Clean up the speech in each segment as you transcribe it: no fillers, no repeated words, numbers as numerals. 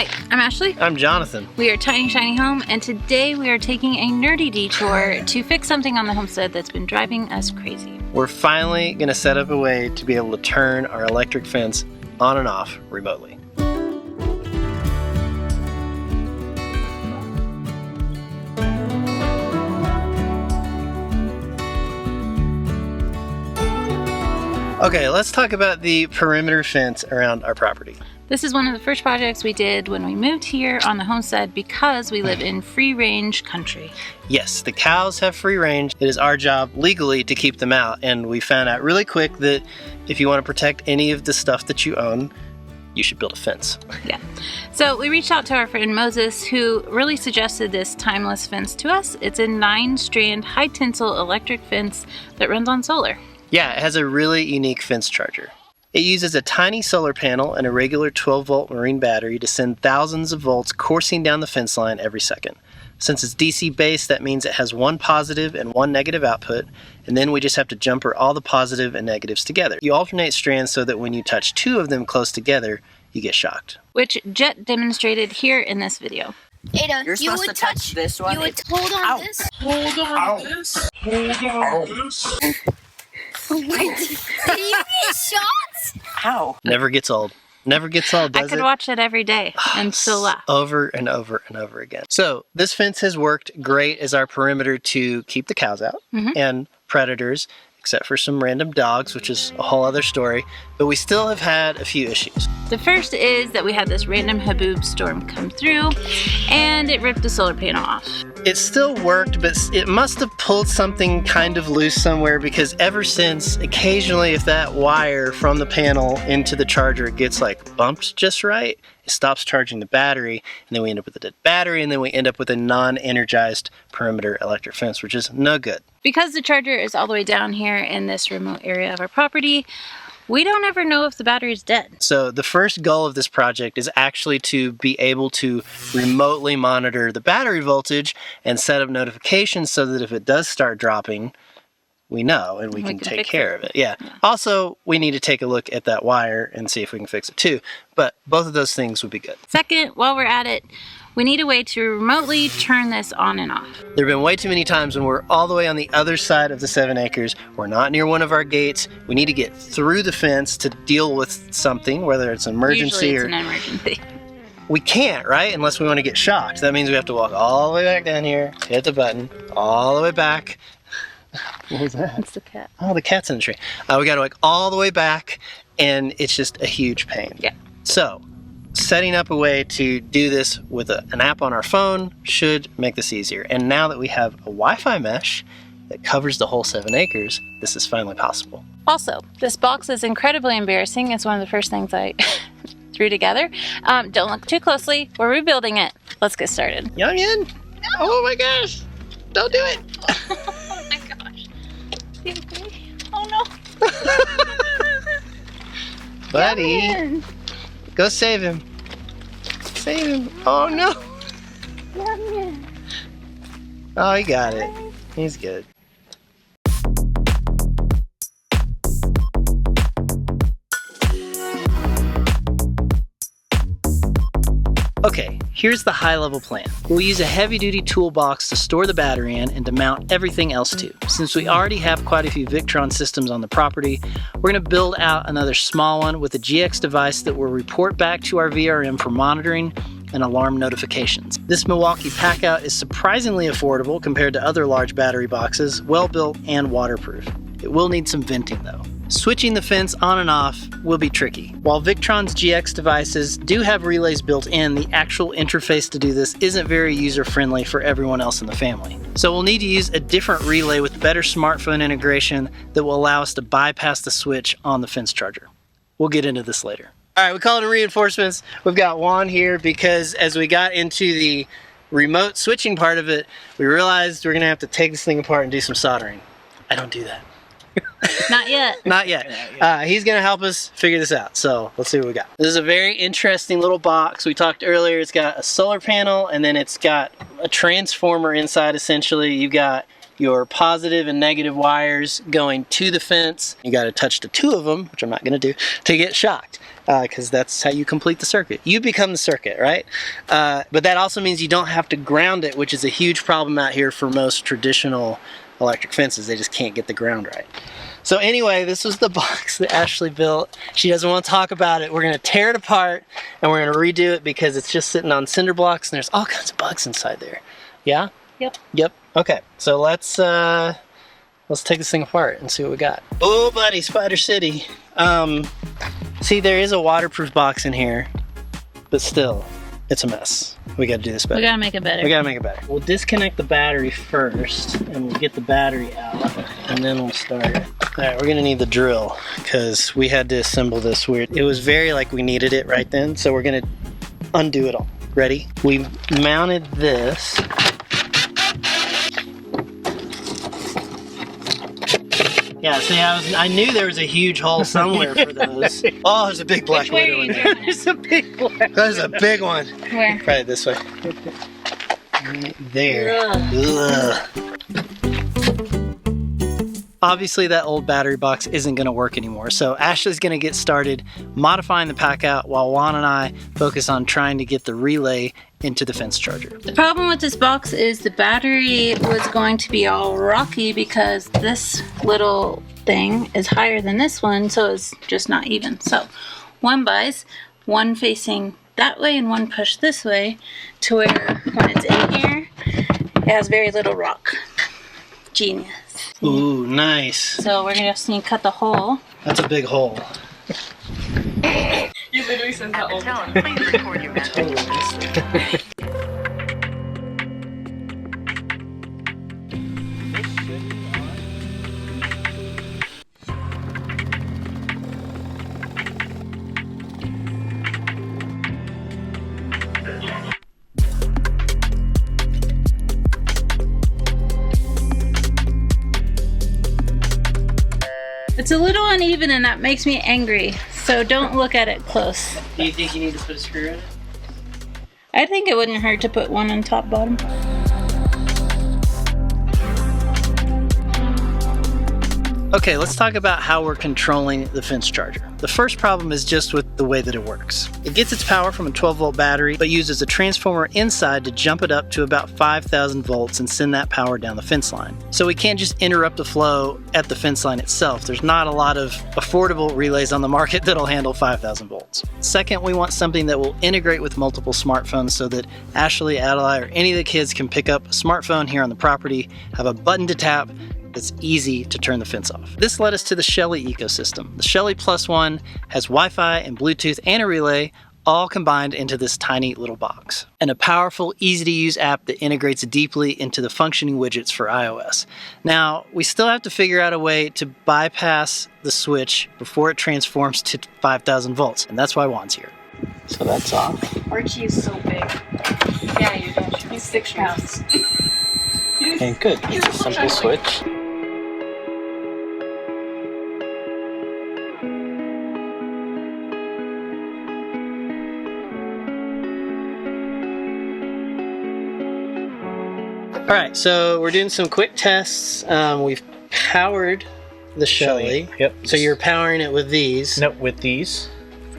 Hi, I'm Ashley. I'm Jonathan. We are Tiny Shiny Home, and today we are taking a nerdy detour to fix something on the homestead that's been driving us crazy. We're finally going to set up a way to be able to turn our electric fence on and off remotely. Okay, let's talk about the perimeter fence around our property. This is one of the first projects we did when we moved here on the homestead because we live in free-range country. Yes, the cows have free range. It is our job legally to keep them out, and we found out really quick that if you want to protect any of the stuff that you own, you should build a fence. Yeah. So we reached out to our friend Moses, who really suggested this timeless fence to us. It's a 9-strand high-tensile electric fence that runs on solar. Yeah, it has a really unique fence charger. It uses a tiny solar panel and a regular 12-volt marine battery to send thousands of volts coursing down the fence line every second. Since it's DC-based, that means it has one positive and one negative output, and then we just have to jumper all the positive and negatives together. You alternate strands so that when you touch two of them close together, you get shocked. Which Jet demonstrated here in this video. Ada, You're supposed to touch this one. You would hold on this. Hold on this. Hold on this. Did you get shots? Ow. Never gets old. Never gets old, does it? I could watch it every day and still laugh. Over and over and over again. So this fence has worked great as our perimeter to keep the cows out and predators, except for some random dogs, which is a whole other story. But we still have had a few issues. The first is that we had this random haboob storm come through and it ripped the solar panel off. It still worked, but it must have pulled something kind of loose somewhere, because ever since, occasionally if that wire from the panel into the charger gets like bumped just right, it stops charging the battery, and then we end up with a dead battery, and then we end up with a non-energized perimeter electric fence, which is no good. Because the charger is all the way down here in this remote area of our property, we don't ever know if the battery is dead. So the first goal of this project is actually to be able to remotely monitor the battery voltage and set up notifications so that if it does start dropping, we know and we can take care of it. Yeah. Also, we need to take a look at that wire and see if we can fix it too. But both of those things would be good. Second, while we're at it, we need a way to remotely turn this on and off. There have been way too many times when we're all the way on the other side of the 7 acres. We're not near one of our gates. We need to get through the fence to deal with something, whether it's an emergency Usually it's an emergency. We can't, right? Unless we want to get shocked. That means we have to walk all the way back down here, hit the button, all the way back. What was that? It's the cat. Oh, the cat's in the tree. We got to walk all the way back, and it's just a huge pain. Yeah. So, setting up a way to do this with an app on our phone should make this easier. And now that we have a Wi-Fi mesh that covers the whole 7 acres, this is finally possible. Also, this box is incredibly embarrassing. It's one of the first things I threw together. Don't look too closely. We're rebuilding it. Let's get started. Youngin! No. Oh my gosh! Don't do it! Oh my gosh. Oh no. Buddy! Youngin. Go save him. Save him. Oh no. Youngin. Oh, he got it. He's good. Okay, here's the high-level plan. We'll use a heavy-duty toolbox to store the battery in and to mount everything else to. Since we already have quite a few Victron systems on the property, we're going to build out another small one with a GX device that will report back to our VRM for monitoring and alarm notifications. This Milwaukee Packout is surprisingly affordable compared to other large battery boxes, well-built and waterproof. It will need some venting though. Switching the fence on and off will be tricky. While Victron's GX devices do have relays built in, the actual interface to do this isn't very user-friendly for everyone else in the family. So we'll need to use a different relay with better smartphone integration that will allow us to bypass the switch on the fence charger. We'll get into this later. All right, we call it reinforcements. We've got Juan here because as we got into the remote switching part of it, we realized we're gonna have to take this thing apart and do some soldering. I don't do that. Not yet. Not yet. He's going to help us figure this out. So let's see what we got. This is a very interesting little box. We talked earlier, it's got a solar panel and then it's got a transformer inside essentially. You've got your positive and negative wires going to the fence. You got to touch the 2 of them, which I'm not going to do, to get shocked, because that's how you complete the circuit. You become the circuit, right? But that also means you don't have to ground it, which is a huge problem out here for most traditional electric fences. They just can't get the ground right. So anyway, this was the box that Ashley built. She doesn't want to talk about it. We're going to tear it apart and we're going to redo it because it's just sitting on cinder blocks and there's all kinds of bugs inside there. Yeah? Yep. Yep. Okay. So let's take this thing apart and see what we got. Oh, buddy, Spider City. See, there is a waterproof box in here, but still, it's a mess. We got to do this better. We gotta make it better. We gotta make it better. We'll disconnect the battery first, and we'll get the battery out, and then we'll start it. All right, we're gonna need the drill, because we had to assemble this weird. It was very like we needed it right then, so we're gonna undo it all. Ready? We mounted this. Yeah, see, I knew there was a huge hole somewhere for those. Oh, there's a big black widow in there. There's a big black. There's a big one. Where? Try it this way. Right there. Ugh. Obviously that old battery box isn't going to work anymore, so Ashley's going to get started modifying the Packout while Juan and I focus on trying to get the relay into the fence charger. The problem with this box is the battery was going to be all rocky because this little thing is higher than this one, so it's just not even. So one buys, one facing that way and one pushed this way, to where when it's in here, it has very little rock. Genius. Ooh, nice. So we're gonna just need to cut the hole. That's a big hole. You literally said that all the time. Please record your message. Totally missed it. It's a little uneven and that makes me angry, so don't look at it close. Do you think you need to put a screw in it? I think it wouldn't hurt to put one on top bottom. Okay, let's talk about how we're controlling the fence charger. The first problem is just with the way that it works. It gets its power from a 12-volt battery, but uses a transformer inside to jump it up to about 5,000 volts and send that power down the fence line. So we can't just interrupt the flow at the fence line itself. There's not a lot of affordable relays on the market that'll handle 5,000 volts. Second, we want something that will integrate with multiple smartphones so that Ashley, Adelaide, or any of the kids can pick up a smartphone here on the property, have a button to tap, it's easy to turn the fence off. This led us to the Shelly ecosystem. The Shelly Plus One has Wi-Fi and Bluetooth and a relay all combined into this tiny little box. And a powerful, easy to use app that integrates deeply into the functioning widgets for iOS. Now, we still have to figure out a way to bypass the switch before it transforms to 5,000 volts. And that's why Juan's here. So that's off. Archie is so big. Yeah, you don't. He's 6 pounds. Okay, good. It's a simple switch. All right, so we're doing some quick tests. We've powered the Shelly. Yep. So you're powering it with these. Nope, with these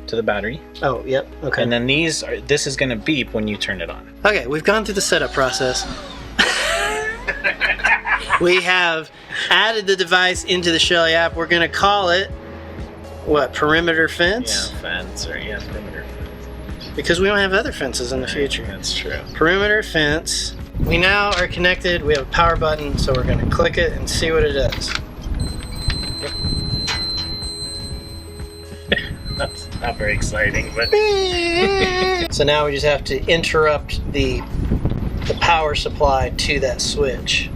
to the battery. Oh, yep. Okay. And then this is going to beep when you turn it on. Okay, we've gone through the setup process. We have added the device into the Shelly app. We're going to call it, what, perimeter fence? Yeah, fence or perimeter fence. Because we don't have other fences in the future. That's true. Perimeter fence. We now are connected. We have a power button, so we're going to click it and see what it does. That's not very exciting, but So now we just have to interrupt the power supply to that switch.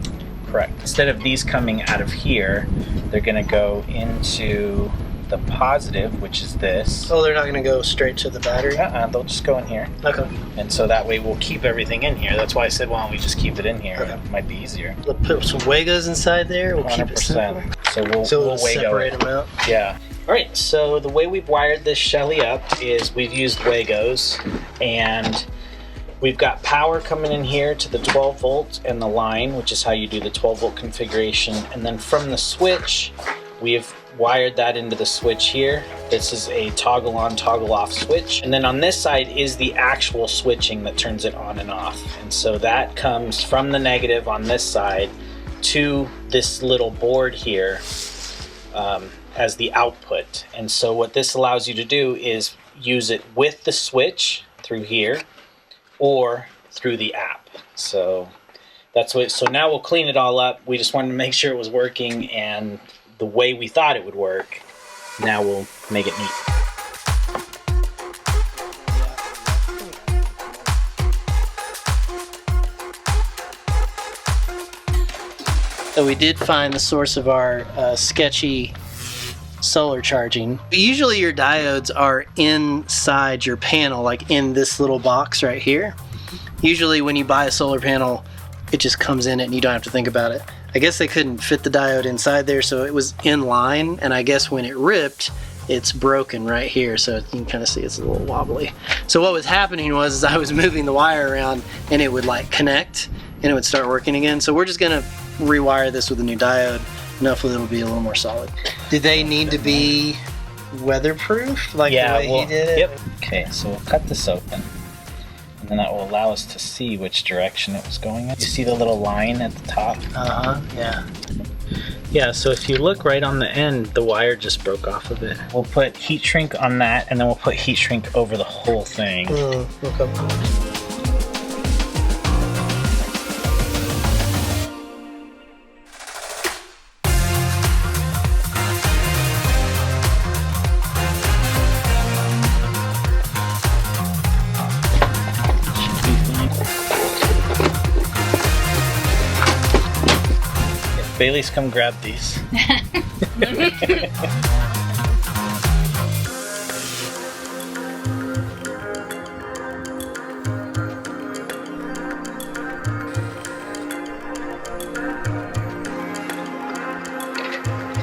correct. Instead of these coming out of here, they're going to go into the positive, which is this. Oh, they're not going to go straight to the battery? They'll just go in here. Okay. And so that way we'll keep everything in here. That's why I said, why don't we just keep it in here? Okay. It might be easier. We'll put some Wagos inside there. We'll keep it 100%. simple. So we'll we'll Wago separate it. them out. Yeah. All right, so the way we've wired this Shelly up is we've used Wagos, and we've got power coming in here to the 12 volt and the line, which is how you do the 12 volt configuration. And then from the switch, we've wired that into the switch here. This is a toggle on, toggle off switch. And then on this side is the actual switching that turns it on and off. And so that comes from the negative on this side to this little board here as the output. And so what this allows you to do is use it with the switch through here or through the app. So that's what, so now we'll clean it all up. We just wanted to make sure it was working and the way we thought it would work. Now we'll make it neat. So we did find the source of our sketchy solar charging. Usually your diodes are inside your panel, like in this little box right here. Usually when you buy a solar panel, it just comes in it and you don't have to think about it. I guess they couldn't fit the diode inside there, so it was in line, and I guess when it ripped, it's broken right here, so you can kind of see it's a little wobbly. So what was happening was I was moving the wire around and it would like connect and it would start working again. So we're just gonna rewire this with a new diode and hopefully it'll be a little more solid. Do they need to be weatherproof like the way he did it? Yep. Okay, so we'll cut this open. And then that will allow us to see which direction it was going in. You see the little line at the top? Yeah. Yeah, so if you look right on the end, the wire just broke off of it. We'll put heat shrink on that, and then we'll put heat shrink over the whole thing. Okay. Bailey's, come grab these.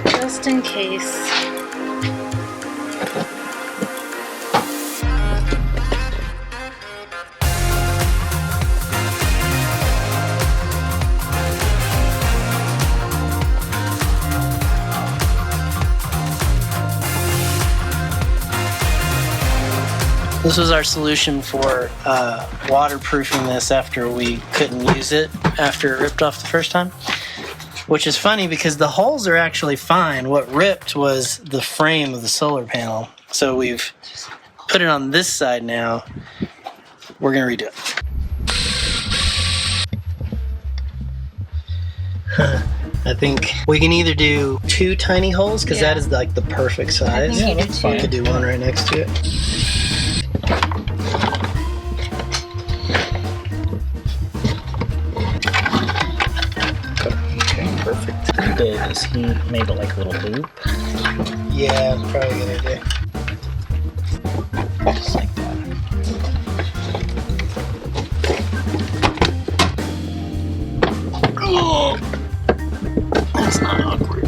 Just in case. This was our solution for waterproofing this after we couldn't use it after it ripped off the first time. Which is funny because the holes are actually fine. What ripped was the frame of the solar panel. So we've put it on this side now. We're gonna redo it. I think we can either do 2 tiny holes because that is like the perfect size. I think you do too. We could do one right next to it. Perfect. Did is he made it like a little loop? Yeah, probably a good idea. Just like that. Oh, that's not awkward.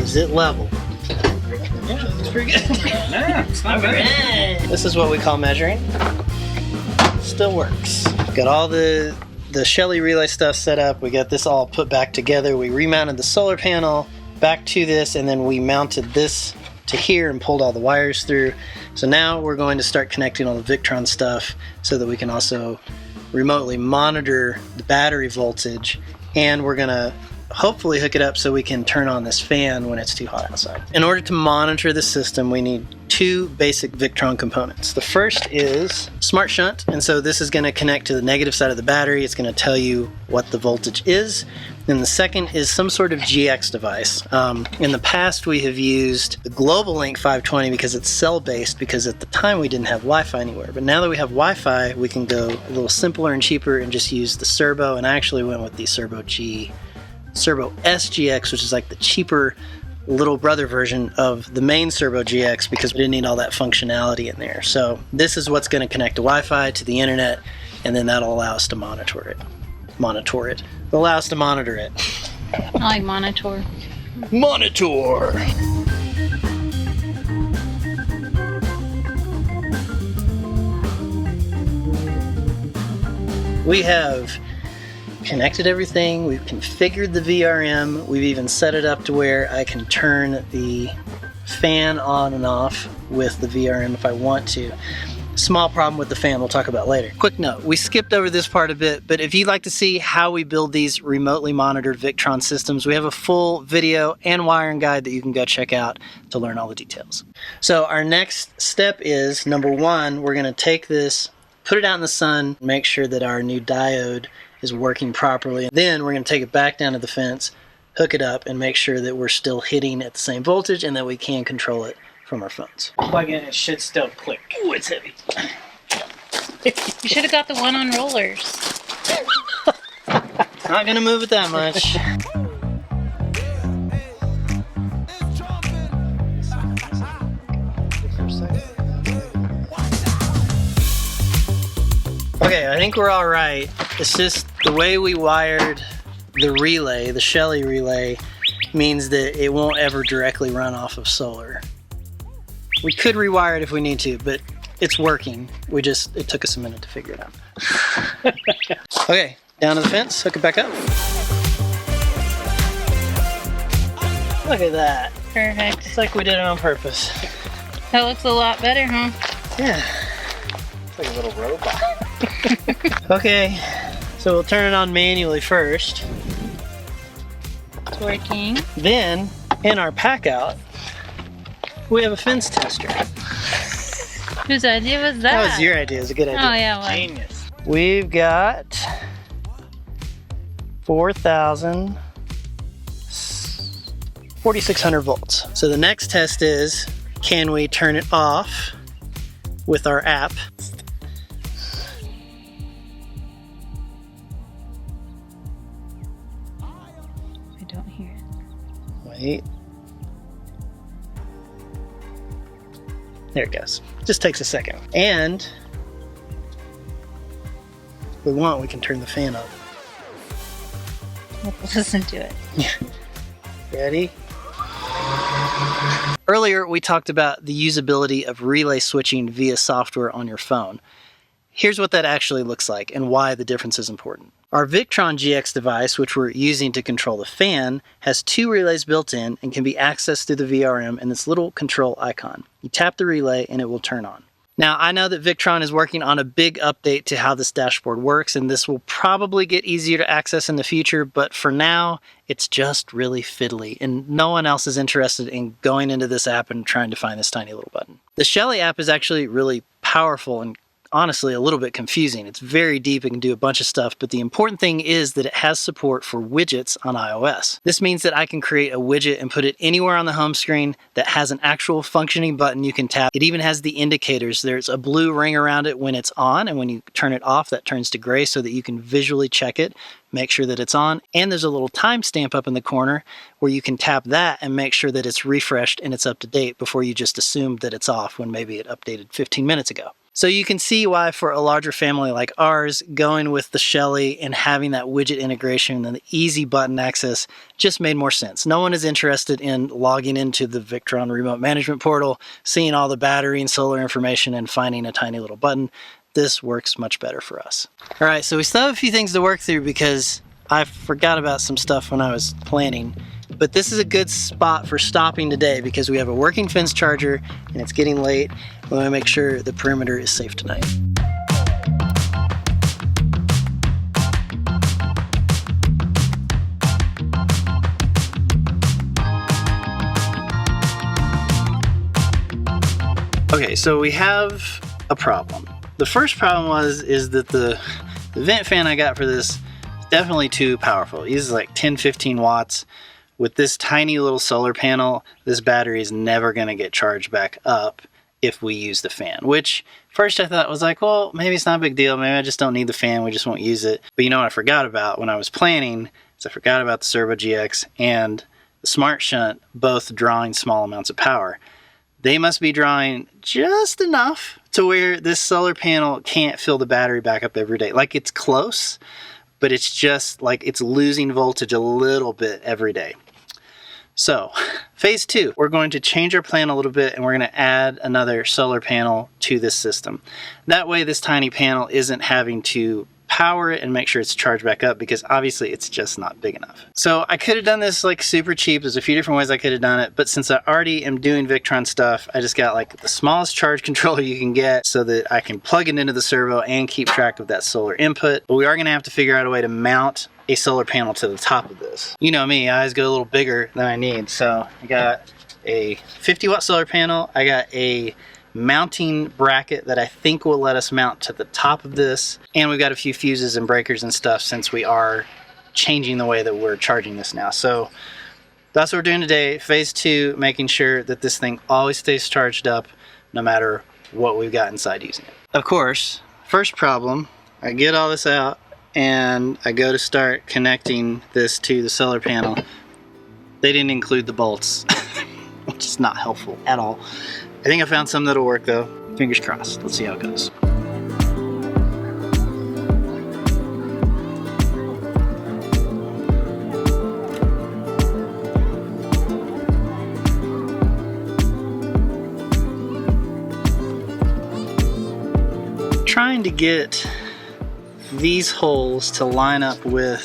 Is it level? Yeah, that's pretty good. Yeah, it's not bad. This is what we call measuring. Still works. Got all the Shelly relay stuff set up. We got this all put back together. We remounted the solar panel back to this, and then we mounted this to here and pulled all the wires through. So now we're going to start connecting all the Victron stuff so that we can also remotely monitor the battery voltage, and we're gonna hopefully hook it up so we can turn on this fan when it's too hot outside. In order to monitor the system, we need 2 basic Victron components. The first is smart shunt, and so this is going to connect to the negative side of the battery. It's going to tell you what the voltage is. And the second is some sort of GX device. In the past, we have used the Global Link 520 because it's cell-based, because at the time we didn't have Wi-Fi anywhere. But now that we have Wi-Fi, we can go a little simpler and cheaper and just use the Serbo, and I actually went with the Serbo SGX, which is like the cheaper little brother version of the main Serbo GX because we didn't need all that functionality in there. So this is what's going to connect to Wi-Fi, to the internet, and then that'll allow us to monitor it. It'll allow us to monitor it. I like monitor. Monitor. We have connected everything, we've configured the VRM, we've even set it up to where I can turn the fan on and off with the VRM if I want to. Small problem with the fan we'll talk about later. Quick note, we skipped over this part a bit, but if you'd like to see how we build these remotely monitored Victron systems, we have a full video and wiring guide that you can go check out to learn all the details. So our next step is, number one, we're gonna take this, put it out in the sun, make sure that our new diode is working properly. Then we're going to take it back down to the fence, hook it up, and make sure that we're still hitting at the same voltage and that we can control it from our phones. Plug in, it should still click. Ooh, it's heavy. You should have got the one on rollers. Not going to move it that much. Okay, I think we're all right. It's just the way we wired the relay, the Shelly relay, means that it won't ever directly run off of solar. We could rewire it if we need to, but it's working. It took us a minute to figure it out. Okay, down to the fence, hook it back up. Look at that. Perfect. It's like we did it on purpose. That looks a lot better, huh? Yeah. It's like a little robot. Okay, so we'll turn it on manually first. It's working. Then, in our Packout, we have a fence tester. Whose idea was that? That was your idea. It was a good idea. Oh, yeah, it was. Genius. We've got 4,600 volts. So the next test is, can we turn it off with our app? I don't hear it. Wait. There it goes. Just takes a second. And if we want, we can turn the fan up. Let's listen to it. Ready? Earlier, we talked about the usability of relay switching via software on your phone. Here's what that actually looks like and why the difference is important. Our Victron GX device, which we're using to control the fan, has 2 relays built in and can be accessed through the VRM and this little control icon. You tap the relay and it will turn on. Now, I know that Victron is working on a big update to how this dashboard works, and this will probably get easier to access in the future, but for now, it's just really fiddly, and no one else is interested in going into this app and trying to find this tiny little button. The Shelly app is actually really powerful and honestly a little bit confusing. It's very deep and can do a bunch of stuff, but the important thing is that it has support for widgets on iOS. This means that I can create a widget and put it anywhere on the home screen that has an actual functioning button you can tap. It even has the indicators. There's a blue ring around it when it's on, and when you turn it off, that turns to gray so that you can visually check it, make sure that it's on. And there's a little timestamp up in the corner where you can tap that and make sure that it's refreshed and it's up to date before you just assume that it's off when maybe it updated 15 minutes ago. So you can see why for a larger family like ours, going with the Shelly and having that widget integration and the easy button access just made more sense. No one is interested in logging into the Victron remote management portal, seeing all the battery and solar information and finding a tiny little button. This works much better for us. All right, so we still have a few things to work through because I forgot about some stuff when I was planning. But this is a good spot for stopping today because we have a working fence charger and it's getting late. We want to make sure the perimeter is safe tonight. Okay, so we have a problem. The first problem is that the vent fan I got for this is definitely too powerful. It uses like 10-15 watts. With this tiny little solar panel, this battery is never going to get charged back up if we use the fan, which first I thought was like, well, maybe it's not a big deal. Maybe I just don't need the fan. We just won't use it. But you know what I forgot about when I was planning is I forgot about the Servo GX and the Smart Shunt both drawing small amounts of power. They must be drawing just enough to where this solar panel can't fill the battery back up every day. Like it's close, but it's just like it's losing voltage a little bit every day. So, phase 2, we're going to change our plan a little bit and we're going to add another solar panel to this system. That way this tiny panel isn't having to power it and make sure it's charged back up, because obviously it's just not big enough. So I could have done this like super cheap. There's a few different ways I could have done it, but since I already am doing Victron stuff, I just got like the smallest charge controller you can get so that I can plug it into the servo and keep track of that solar input. But we are going to have to figure out a way to mount a solar panel to the top of this. You know me, I always go a little bigger than I need. So I got a 50 watt solar panel. I got a mounting bracket that I think will let us mount to the top of this. And we've got a few fuses and breakers and stuff since we are changing the way that we're charging this now. So that's what we're doing today. Phase 2, making sure that this thing always stays charged up no matter what we've got inside using it. Of course, first problem, I get all this out and I go to start connecting this to the solar panel. They didn't include the bolts, which is not helpful at all. I think I found some that'll work though. Fingers crossed. Let's see how it goes. Trying to get these holes to line up with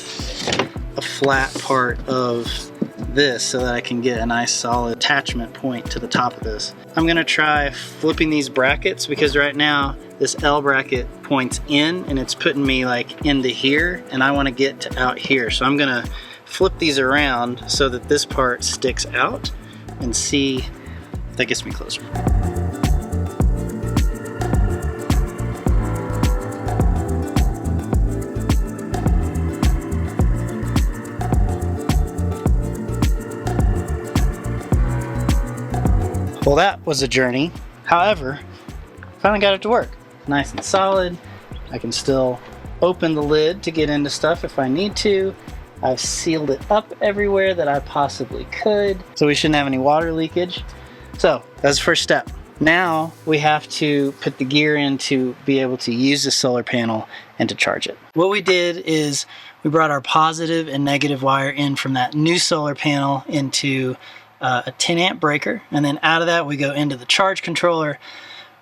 a flat part of this so that I can get a nice solid attachment point to the top of this. I'm gonna try flipping these brackets because right now this L bracket points in and it's putting me like into here, and I want to get to out here. So I'm gonna flip these around so that this part sticks out and see if that gets me closer. Well, that was a journey. However, finally got it to work. Nice and solid. I can still open the lid to get into stuff if I need to. I've sealed it up everywhere that I possibly could, so we shouldn't have any water leakage. So that's the first step. Now we have to put the gear in to be able to use the solar panel and to charge it. What we did is we brought our positive and negative wire in from that new solar panel into a 10 amp breaker, and then out of that we go into the charge controller.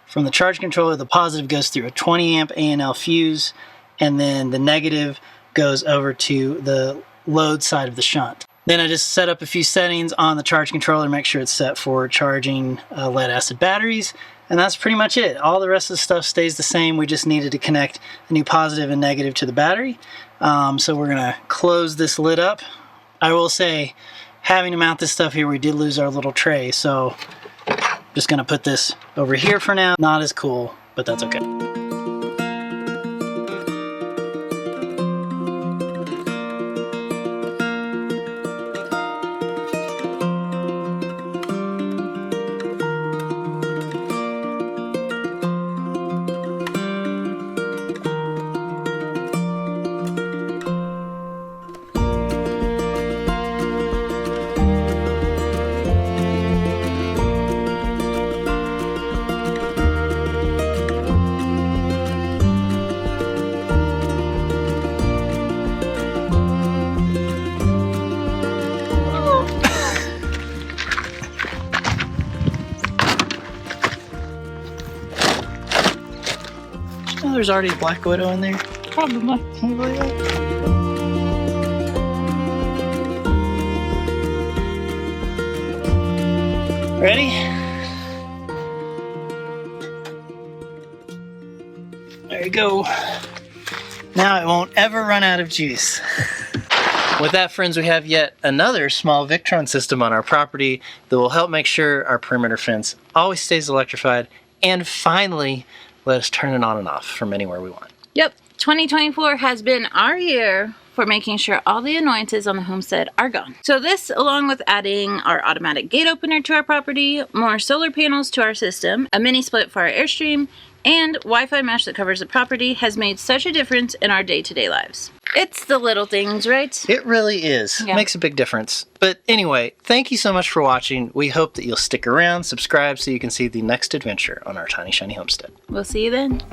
From the charge controller, the positive goes through a 20 amp A&L fuse, and then the negative goes over to the load side of the shunt. Then I just set up a few settings on the charge controller, make sure it's set for charging lead acid batteries, and that's pretty much it. All the rest of the stuff stays the same. We just needed to connect a new positive and negative to the battery. So we're gonna close this lid up. I will say, having to mount this stuff here, we did lose our little tray, so just gonna put this over here for now. Not as cool, but that's okay. There's already a Black Widow in there. Probably. Can you believe that? Ready? There you go. Now it won't ever run out of juice. With that, friends, we have yet another small Victron system on our property that will help make sure our perimeter fence always stays electrified, and finally let us turn it on and off from anywhere we want. Yep, 2024 has been our year for making sure all the annoyances on the homestead are gone. So this, along with adding our automatic gate opener to our property, more solar panels to our system, a mini split for our Airstream, and Wi-Fi mesh that covers the property, has made such a difference in our day-to-day lives. It's the little things, right? It really is. Yeah. Makes a big difference. But anyway, thank you so much for watching. We hope that you'll stick around, subscribe so you can see the next adventure on our tiny shiny homestead. We'll see you then.